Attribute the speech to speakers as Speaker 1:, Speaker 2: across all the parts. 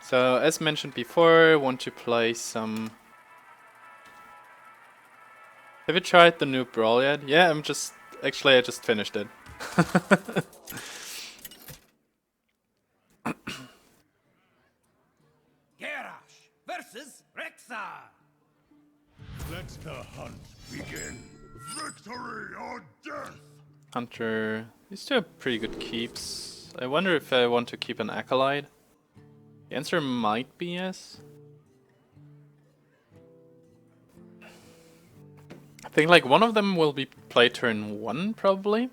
Speaker 1: So, as mentioned before, I want to play some... Have you tried the new Brawl yet? Yeah, Actually, I just finished it.
Speaker 2: Garrosh versus Rexxar.
Speaker 3: Let the hunt begin. Victory or death!
Speaker 1: Hunter... These two are pretty good keeps. I wonder if I want to keep an Acolyte. The answer might be yes. I think like one of them will be played turn 1 probably.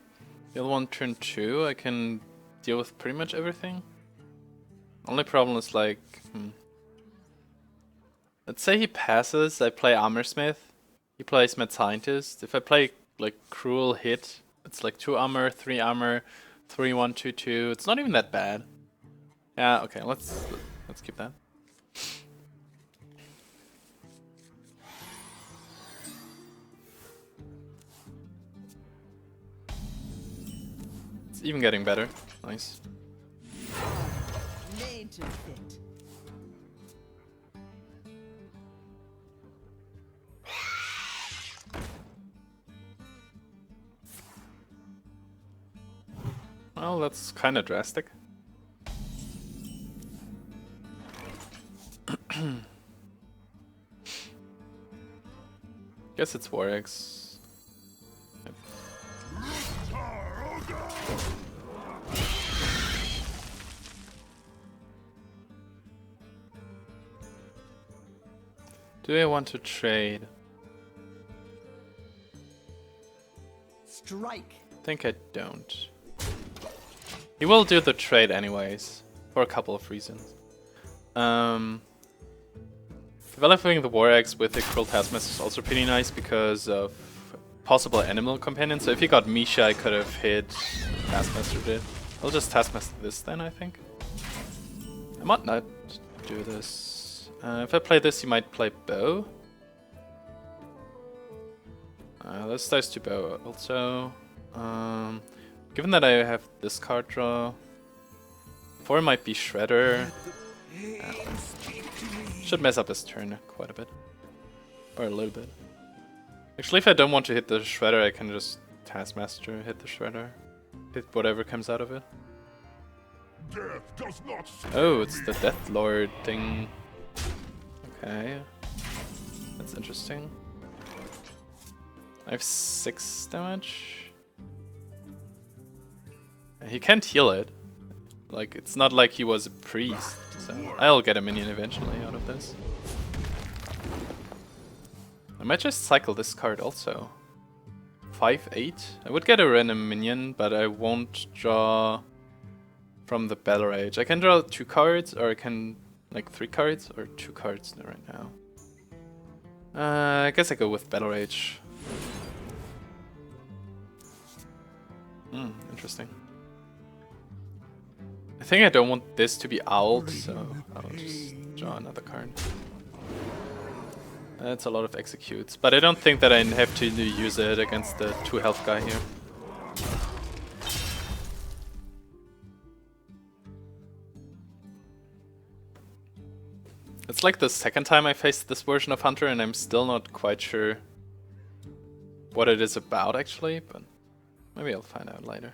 Speaker 1: The other one turn 2. I can deal with pretty much everything. Only problem is like... Let's say he passes, I play Armorsmith. He plays Mad Scientist. If I play like Cruel Hit, it's like 2 armor, 3 armor, 3, 1, 2, 2. It's not even that bad. Yeah, okay, let's keep that. It's even getting better. Nice.
Speaker 4: Made to fit.
Speaker 1: Well, that's kind of drastic. Guess it's Warx. Yep. Do I want to trade?
Speaker 4: Strike.
Speaker 1: I think I don't. He will do the trade anyways, for a couple of reasons. Developing the Warx with the Cruel Taskmaster is also pretty nice because of possible animal companions. So if he got Misha, I could have hit Taskmaster did. I'll just Taskmaster this then, I think. I might not do this. If I play this, he might play Bow. Let's dice to Bow also. Given that I have this card draw, 4 might be Shredder. Should mess up his turn quite a bit. Or a little bit. Actually, if I don't want to hit the Shredder, I can just Taskmaster, hit the Shredder. Hit whatever comes out of it.
Speaker 3: Death does not
Speaker 1: Oh, it's the Deathlord thing. Okay. That's interesting. I have 6 damage. He can't heal it. Like, it's not like he was a priest, so I'll get a minion eventually out of this. I might just cycle this card also. 5-8. I would get a random minion, but I won't draw from the Battle Rage. I can draw 2 cards, or I can like 3 cards, or 2 cards right now. I guess I go with Battle Rage. Interesting. I think I don't want this to be owled, so I'll just draw another card. That's a lot of executes, but I don't think that I have to use it against the 2 health guy here. It's like the second time I faced this version of Hunter and I'm still not quite sure what it is about actually, but maybe I'll find out later.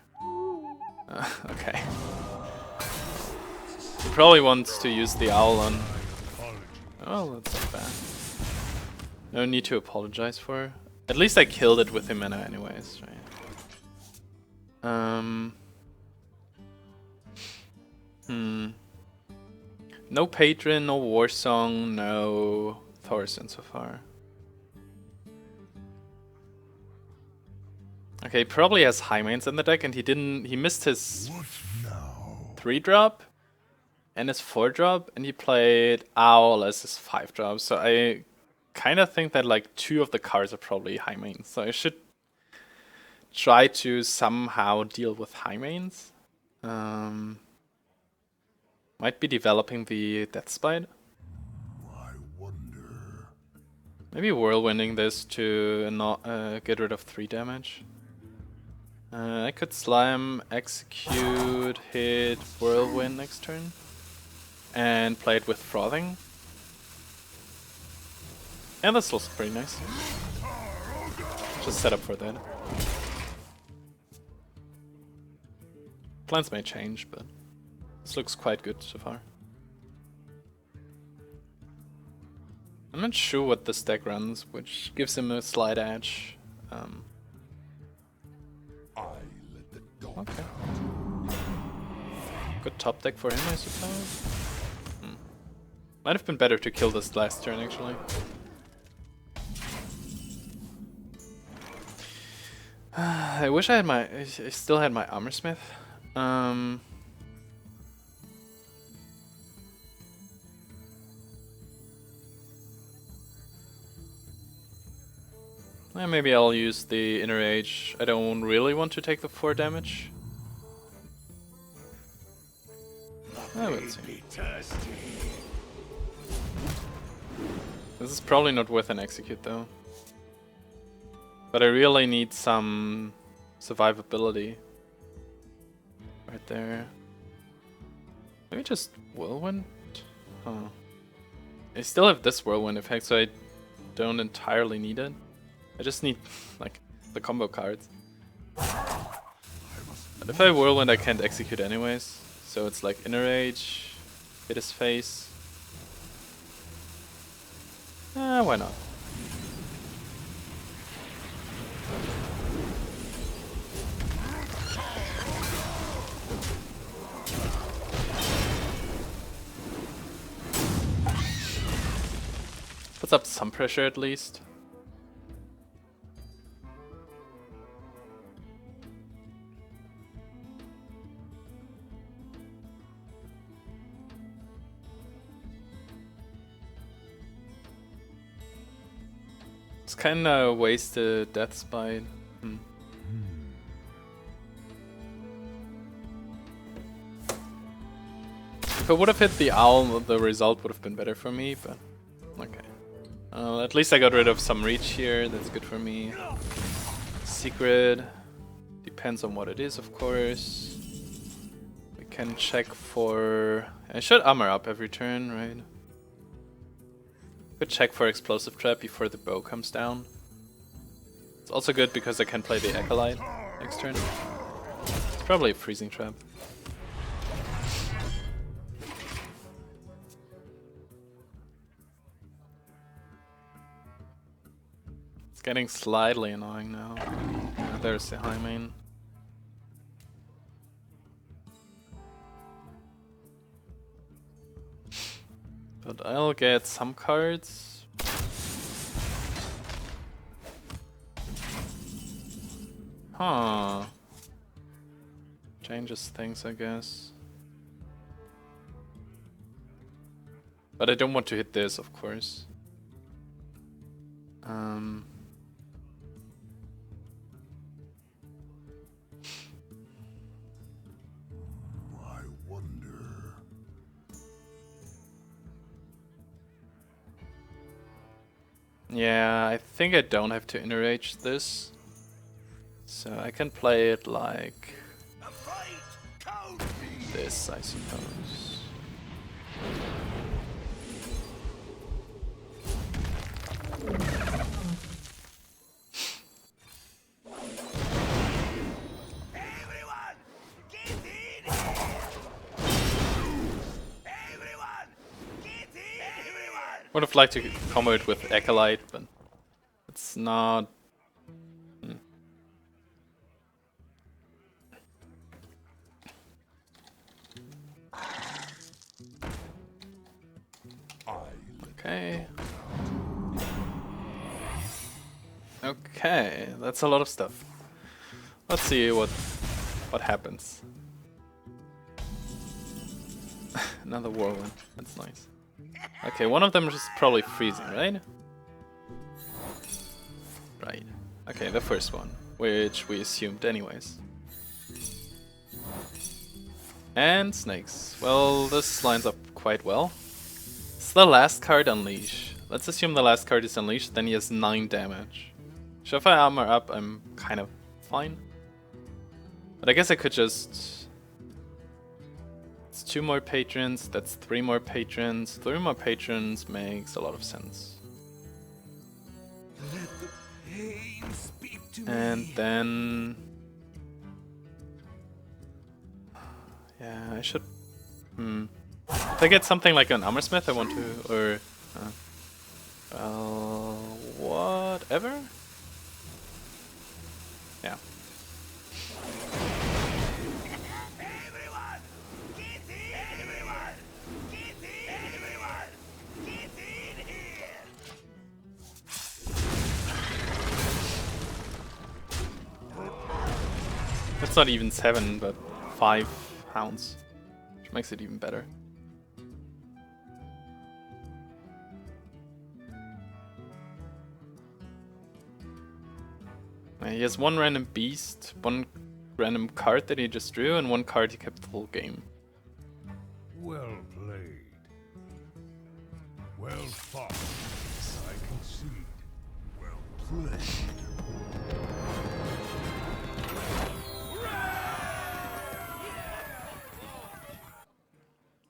Speaker 1: Okay. He probably wants to use the owl on... Oh, that's not bad. No need to apologize for. At least I killed it with Himena anyways, right? No Patron, no Warsong, no Thaurissan so far. Okay, he probably has high mains in the deck and he missed his 3-drop and his 4-drop and he played Owl as his 5-drop. So I kind of think that like 2 of the cards are probably high mains. So I should try to somehow deal with high mains. Might be developing the Death Spite.
Speaker 3: I wonder.
Speaker 1: Maybe Whirlwinding this to not get rid of 3 damage. I could Slime, Execute, hit Whirlwind next turn. and play it with Frothing. And this looks pretty nice. Just set up for that. Plans may change, but this looks quite good so far. I'm not sure what this deck runs, which gives him a slight edge. Okay. Good top deck for him, I suppose. Might have been better to kill this last turn, actually. I wish I had my... I still had my Armorsmith. Maybe I'll use the Inner Age. I don't really want to take the 4 damage. Let's see. This is probably not worth an execute though. But I really need some survivability. Right there. Maybe just Whirlwind? Huh. I still have this Whirlwind effect, so I don't entirely need it. I just need, like, the combo cards. But if I Whirlwind, I can't execute anyways. So it's like Inner Age, hit his face. Why not? Puts up some pressure at least. It's kinda wasted Death Spite. If I would have hit the owl, the result would have been better for me, but okay. At least I got rid of some reach here, that's good for me. Secret, depends on what it is, of course. We can check for... I should armor up every turn, right? Could check for Explosive Trap before the bow comes down. It's also good because I can play the Acolyte next turn. It's probably a Freezing Trap. It's getting slightly annoying now. There's the high main. But I'll get some cards. Huh. Changes things, I guess. But I don't want to hit this, of course.
Speaker 3: I wonder.
Speaker 1: Yeah, I think I don't have to enrage this. So I can play it like this, I suppose. Would have liked to combo it with Acolyte, but it's not. Okay. Okay, that's a lot of stuff. Let's see what happens. Another Whirlwind. That's nice. Okay, one of them is probably freezing, right? Right. Okay, the first one, which we assumed anyways. And snakes. Well, this lines up quite well. It's the last card, Unleash. Let's assume the last card is Unleashed, then he has 9 damage. So if I armor up, I'm kind of fine. But I guess I could just That's 2 more patrons, that's 3 more patrons. 3 more patrons makes a lot of sense.
Speaker 2: Let the pain speak to
Speaker 1: And
Speaker 2: me.
Speaker 1: then... yeah, I should... If I get something like an Armorsmith, I want to... or... whatever? Yeah.
Speaker 2: Everyone! Get in! Everyone! Get in! Everyone! Get in here!
Speaker 1: It's not even 7, but 5 hounds. Which makes it even better. He has 1 random beast, 1 random card that he just drew, and 1 card he kept the whole game.
Speaker 3: Well played. Well fought. I concede. Well played.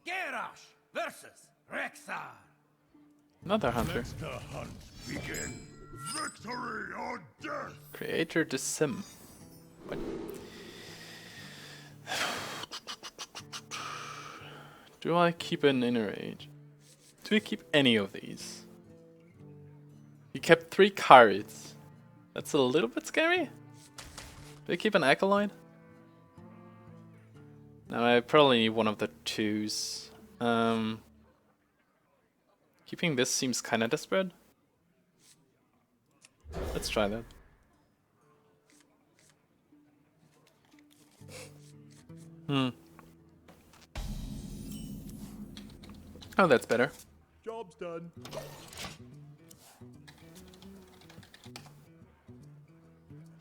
Speaker 2: Garrosh versus Rexxar.
Speaker 1: Another hunter.
Speaker 3: Let the hunt begin. Victory or death!
Speaker 1: Creator to sim. What? Do I keep an inner age? Do I keep any of these? He kept 3 cards. That's a little bit scary. Do I keep an Acolyte? No, I probably need one of the 2s. Keeping this seems kinda desperate. Let's try that. Oh, that's better.
Speaker 3: Job's done.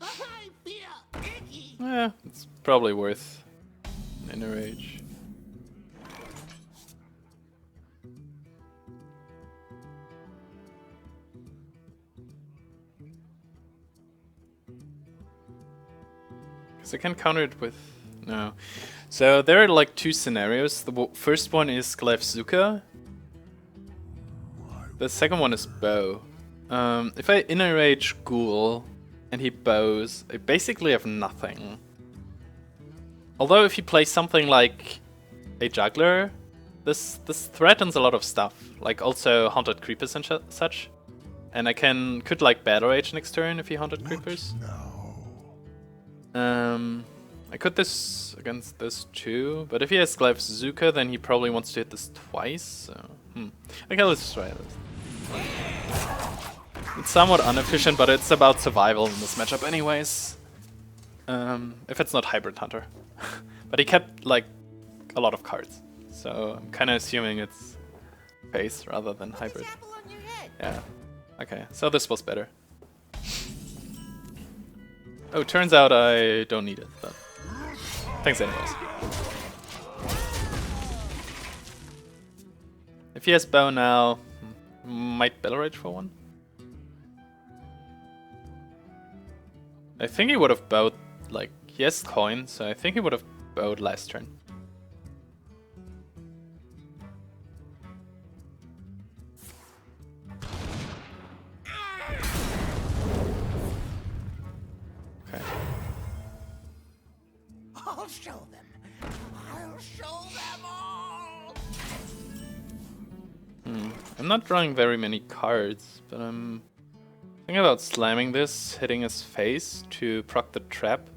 Speaker 2: I feel icky.
Speaker 1: Yeah, it's probably worth an inner age. Because I can counter it with... no. So there are like 2 scenarios. The first one is Glaive-Zuka. The second one is Bow. If I inner rage Ghoul and he bows, I basically have nothing. Although if he plays something like a Juggler, this threatens a lot of stuff. Like also Haunted Creepers and such. And I could like Battle Rage next turn if he Haunted Creepers. I could this against this too, but if he has Glaive-Zuka, then he probably wants to hit this twice. So, okay, let's try this. It's somewhat inefficient, but it's about survival in this matchup anyways. If it's not Hybrid Hunter. But he kept like a lot of cards, so I'm kind of assuming it's face rather than Hybrid. Yeah. Okay, so this was better. Oh, turns out I don't need it, but thanks anyways. If he has bow now, might Battle Rage for 1. I think he would have bowed, like, he has coin, so I think he would have bowed last turn. Okay.
Speaker 2: I'll show them. I'll show them all.
Speaker 1: I'm not drawing very many cards, but I'm thinking about slamming this, hitting his face to proc the trap,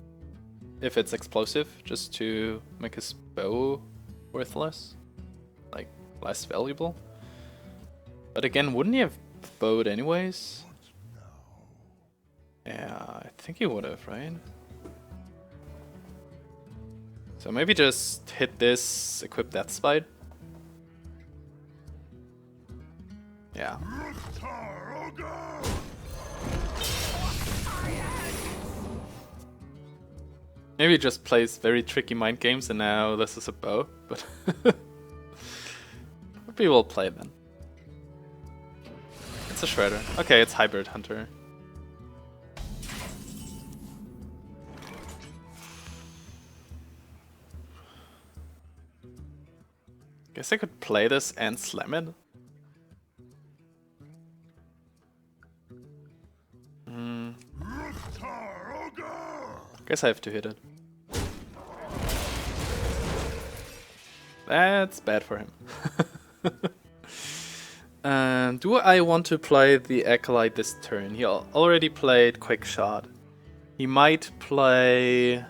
Speaker 1: if it's explosive, just to make his bow worthless, like less valuable. But again, wouldn't he have bowed anyways? Yeah, I think he would have, right? So maybe just hit this, equip Deathspite. Yeah. Maybe he just plays very tricky mind games and now this is a bow, but maybe we'll play it then. It's a Shredder. Okay, it's Hybrid Hunter. Guess I could play this and slam it. Guess I have to hit it. That's bad for him. Do I want to play the Acolyte this turn? He already played Quick Shot. He might play...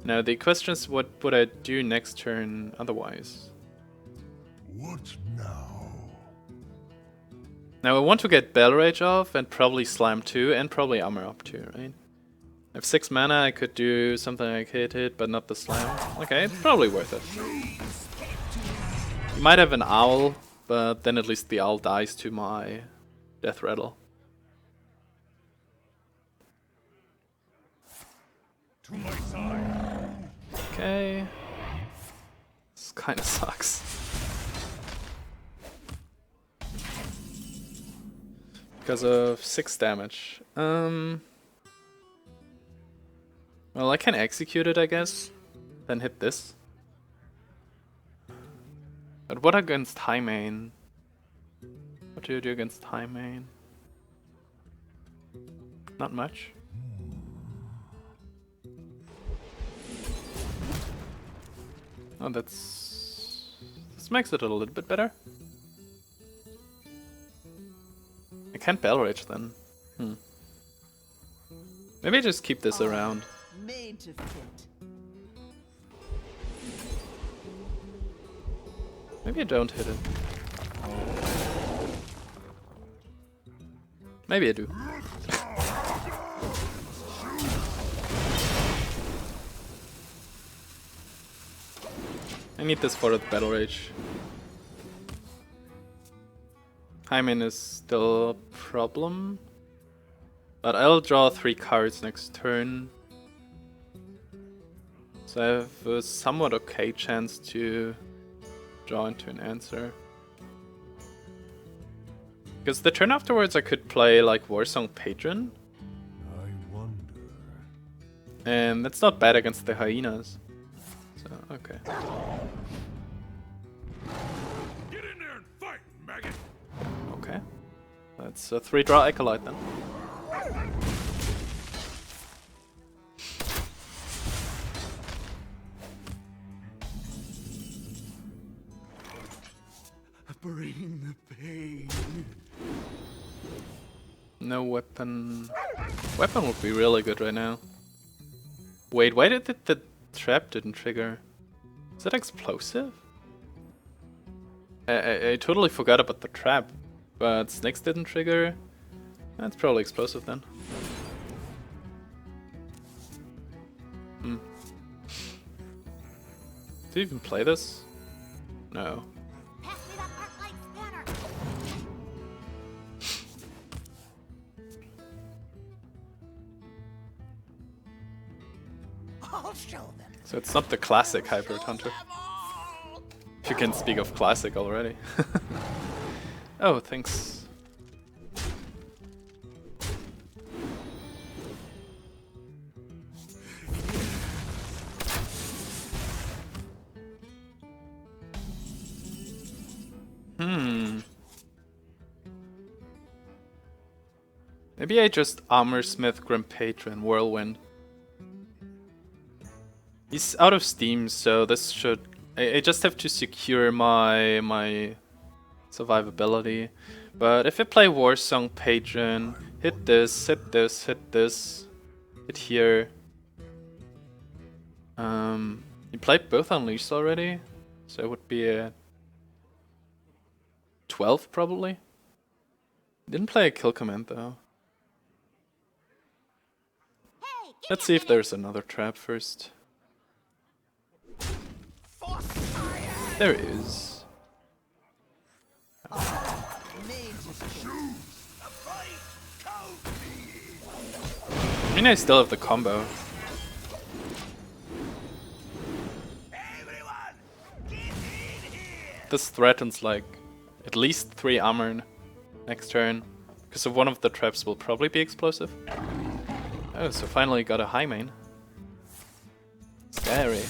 Speaker 1: No, the question is what would I do next turn otherwise?
Speaker 3: What now?
Speaker 1: Now I want to get Bell Rage off and probably Slam 2 and probably Armor up 2, right? I have 6 mana, I could do something like hit it, but not the Slam. Okay, it's probably worth it. You might have an Owl, but then at least the Owl dies to my Death Rattle.
Speaker 3: To my side.
Speaker 1: Okay. This kinda sucks. Because of 6 damage. Well, I can execute it, I guess. Then hit this. But what against high main? What do you do against high main? Not much. Oh, this makes it a little bit better. I can't Bell Rage then. Maybe I just keep this around.
Speaker 4: Made to fit.
Speaker 1: Maybe I don't hit it. Maybe I do. I need this for the Battle Rage. Hymen is still a problem. But I'll draw 3 cards next turn. So I have a somewhat okay chance to draw into an answer. Because the turn afterwards I could play like Warsong Patron.
Speaker 3: I wonder.
Speaker 1: And that's not bad against the hyenas. So, okay.
Speaker 3: Get in there and fight, maggot.
Speaker 1: Okay. That's a 3-draw Acolyte then.
Speaker 4: Bring the pain.
Speaker 1: No weapon. Weapon would be really good right now. Wait, why did the trap didn't trigger? Is that explosive? I totally forgot about the trap, but snakes didn't trigger. That's probably explosive then. Did you even play this? No.
Speaker 2: Pass me that Arclight spanner. I'll show them.
Speaker 1: So it's not the classic Hybrid Hunter. If you can speak of classic already. Oh, thanks. Maybe I just Armorsmith, Grim Patron, Whirlwind. He's out of steam, so this should... I just have to secure my survivability. But if I play Warsong Patron, hit this, hit this, hit this, hit here. He played both Unleashed already, so it would be a 12 probably. Didn't play a kill command though.
Speaker 2: Hey, give
Speaker 1: Let's
Speaker 2: me
Speaker 1: see if there's another trap first. There is. I mean, I still have the combo. This threatens like at least 3 armor next turn, because one of the traps will probably be explosive. Oh, so finally got a high main. Scary.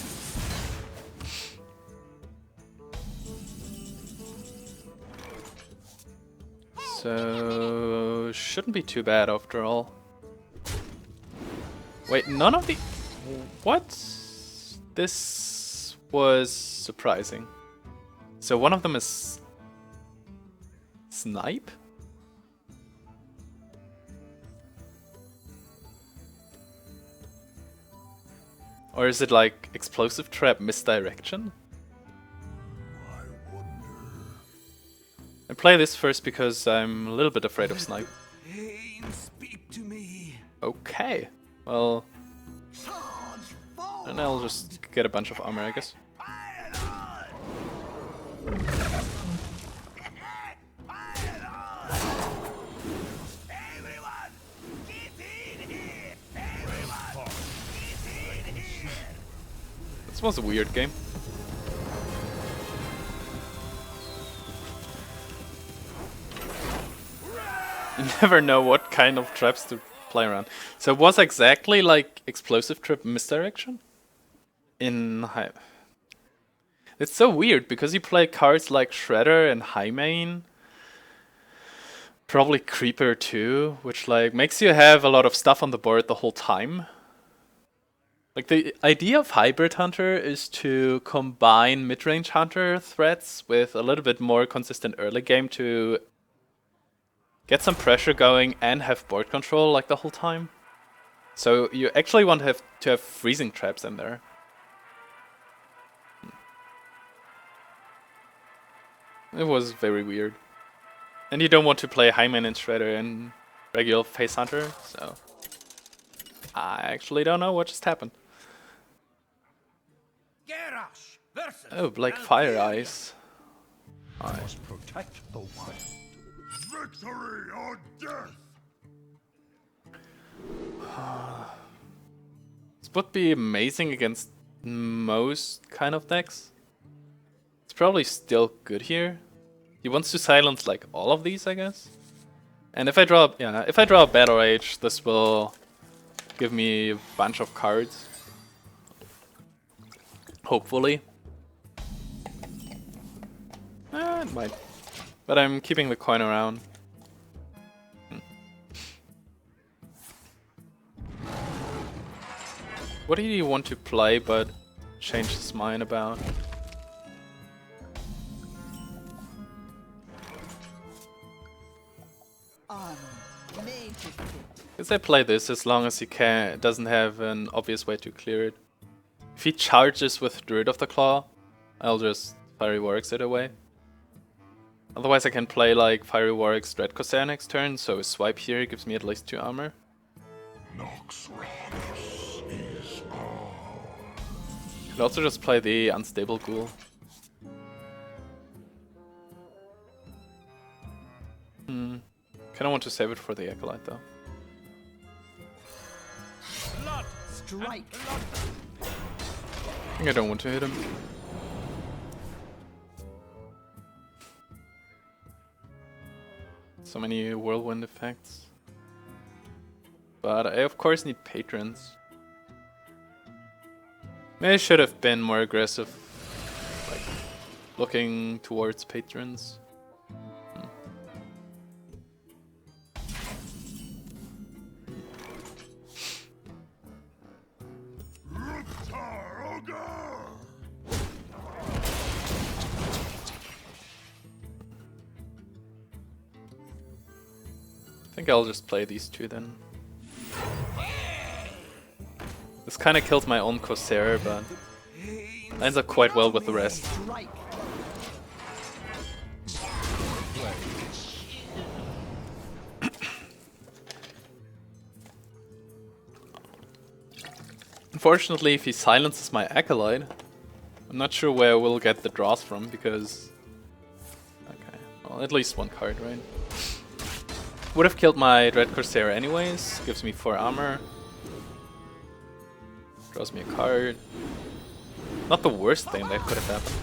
Speaker 1: So shouldn't be too bad after all. Wait, none of the... What? This was surprising. So one of them is... Snipe? Or is it like Explosive Trap Misdirection? I play this first because I'm a little bit afraid of Snipe.
Speaker 4: Pain, speak to me.
Speaker 1: Okay, well... And I'll just get a bunch of armor, I guess. This was a weird game. You never know what kind of traps to play around. So it was exactly like Explosive Trap Misdirection? In high... It's so weird, because you play cards like Shredder and Highmane. Probably Creeper too, which like makes you have a lot of stuff on the board the whole time. Like the idea of Hybrid Hunter is to combine mid-range Hunter threats with a little bit more consistent early game to get some pressure going and have board control like the whole time. So you actually want to have freezing traps in there. It was very weird. And you don't want to play Hyman and Shredder and regular Face Hunter, so I actually don't know what just happened. Oh, BlackFireIce.
Speaker 3: Must protect the wild. Victory or death!
Speaker 1: This would be amazing against most kind of decks. It's probably still good here. He wants to silence like all of these, I guess. And if I draw, if I draw a Battle Rage, this will give me a bunch of cards. Hopefully. It might. But I'm keeping the coin around. What do you want to play but change his mind about? Guess I play this as long as he doesn't have an obvious way to clear it. If he charges with Druid of the Claw, I'll just Fiery Warwick's it away. Otherwise I can play like Fiery Warwick's Dread Corsair next turn, so a swipe here gives me at least 2 armor. Could also just play the Unstable Ghoul. Kinda want to save it for the Acolyte though.
Speaker 4: Strike.
Speaker 1: I think I don't want to hit him. So many Whirlwind effects. But I of course need patrons. Maybe I should have been more aggressive, like looking towards patrons. I think I'll just play these two then. This kind of killed my own Corsair, but lines up quite well with the rest. Unfortunately, if he silences my Acolyte, I'm not sure where we'll get the draws from, because... Okay, well, at least one card, right? Would have killed my Dread Corsair anyways, gives me 4 armor. Draws me a card. Not the worst thing that could have happened.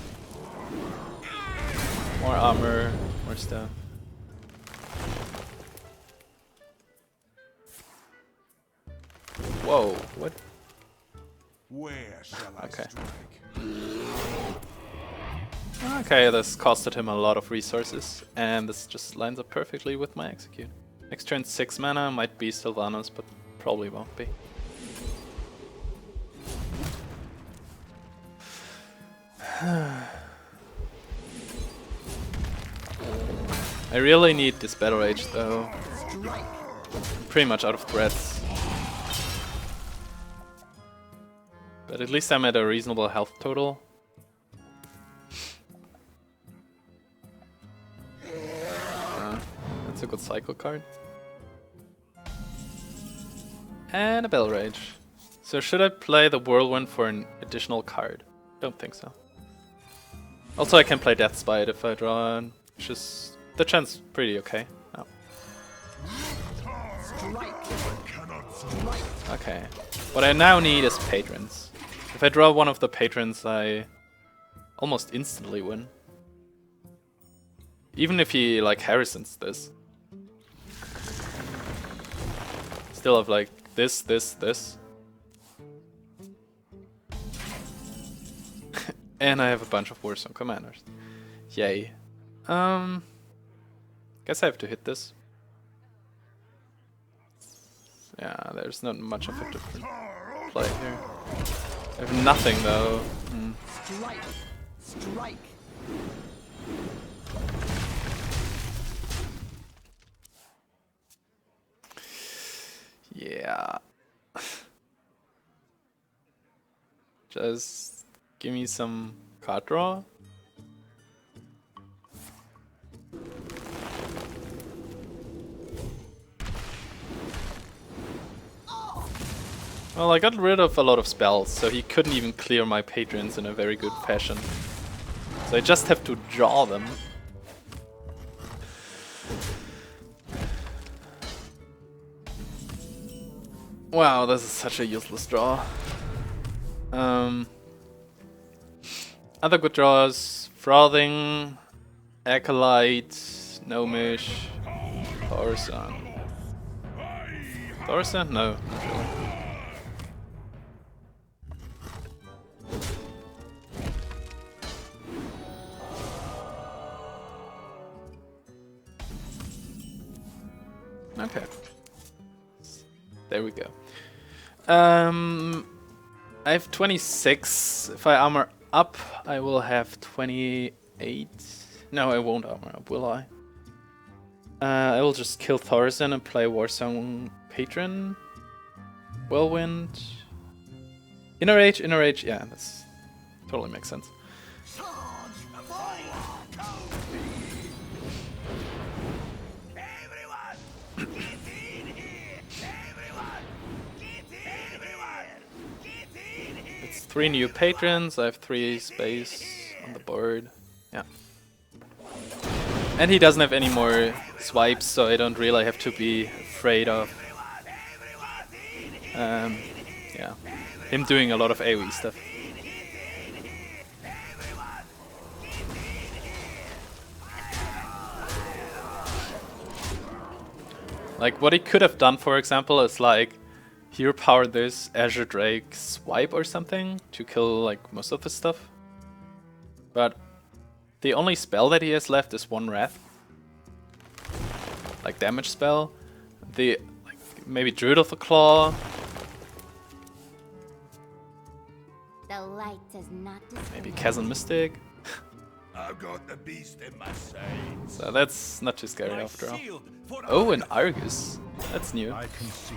Speaker 1: More armor, more stuff. Whoa, what?
Speaker 3: Where shall I
Speaker 1: Okay.
Speaker 3: strike?
Speaker 1: Okay, this costed him a lot of resources, and this just lines up perfectly with my execute. Next turn 6 mana, might be Sylvanas, but probably won't be. I really need this Battle Rage though. I'm pretty much out of breaths. But at least I'm at a reasonable health total. That's a good cycle card. And a Battle Rage. So should I play the Whirlwind for an additional card? Don't think so. Also I can play Death Spite if I draw one, which is... the chance pretty okay. Oh. Okay. What I now need is Patrons. If I draw one of the Patrons, I almost instantly win. Even if he like Harrisons this. Still have like this. And I have a bunch of Warsong commanders. Yay. Guess I have to hit this. Yeah, there's not much of a different play here. I have nothing though.
Speaker 4: Strike.
Speaker 1: Yeah. Just give me some card draw. Well, I got rid of a lot of spells, so he couldn't even clear my patrons in a very good fashion. So I just have to draw them. Wow, this is such a useless draw. Other good draws: Frothing, Acolyte, Gnomish, Thaurissan. Thaurissan? No, not really. Okay. There we go. I have 26. If I armor up, I will have 28. No, I won't armor up, will I? I will just kill Thaurissan and play Warsong Patron. Whirlwind. Inner Rage, yeah, that's totally makes sense. It's 3 new patrons, I have 3 space on the board. Yeah. And he doesn't have any more swipes, so I don't really have to be afraid of yeah, him doing a lot of AoE stuff. Like what he could have done, for example, is like hero power this Azure Drake swipe or something to kill like most of the stuff. But the only spell that he has left is 1 Wrath. Like damage spell. The like maybe Druid of the Claw.
Speaker 5: The light does not
Speaker 1: Maybe Chasm Mystic.
Speaker 3: I've got the beast in my sights.
Speaker 1: So that's not too scary after all. Oh, an Argus. That's new.
Speaker 3: I can see.